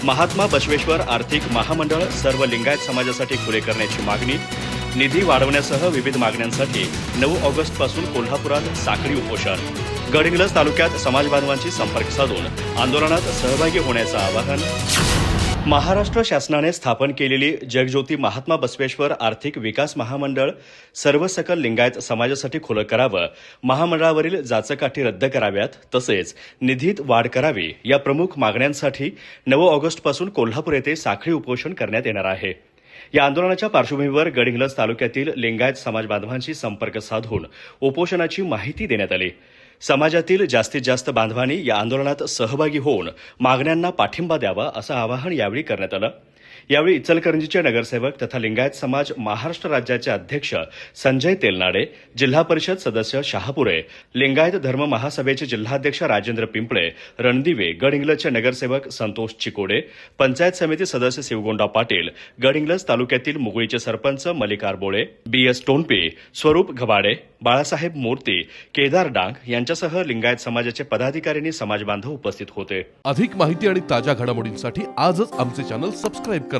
महात्मा बसवेश्वर आर्थिक महामंडळ सर्व लिंगायत समाजासाठी खुले करण्याची मागणी. निधी वाढवण्यासह विविध मागण्यांसाठी 9 ऑगस्टपासून कोल्हापुरात साखळी उपोषण. गडहिंग्लज तालुक्यात समाजबांधवांशी संपर्क साधून आंदोलनात सहभागी होण्याचं आवाहन. महाराष्ट्र शासनाने स्थापन केलेली जगज्योती महात्मा बसवेश्वर आर्थिक विकास महामंडळ सर्व सकल लिंगायत समाजासाठी खुलं करावं, महामंडळावरील जाचकाठी रद्द कराव्यात, तसेच निधीत वाढ करावी या प्रमुख मागण्यांसाठी 9 ऑगस्टपासून कोल्हापूर येथे साखळी उपोषण करण्यात येणार आहे. या आंदोलनाच्या पार्श्वभूमीवर गडहिंग्लज तालुक्यातील लिंगायत समाज बांधवांशी संपर्क साधून उपोषणाची माहिती देण्यात आली. समाजातील जास्तीत जास्त बांधवांनी या आंदोलनात सहभागी होऊन मागण्यांना पाठिंबा द्यावा असं आवाहन यावेळी करण्यात आलं. यावेळी इचलकरंजीचे नगरसेवक तथा लिंगायत समाज महाराष्ट्र राज्याचे अध्यक्ष संजय तेलनाडे, जिल्हा परिषद सदस्य शहापुरे, लिंगायत धर्म महासभेचे जिल्हाध्यक्ष राजेंद्र पिंपळे, रणदिवे, गडहिंग्लजचे नगरसेवक संतोष चिकोडे, पंचायत समिती सदस्य शिवगोंडा पाटील, गडहिंग्लज तालुक्यातील मुगळीचे सरपंच मल्लिकार बोळे, BS टोनपे, स्वरूप घबाडे, बाळासाहेब मूर्ती, केदार डांग यांच्यासह लिंगायत समाजाचे पदाधिकाऱ्यांनी समाजबांधव उपस्थित होते. अधिक माहिती आणि ताज्या घडामोडींसाठी आजच आमचे चॅनल सबस्क्राईब करा.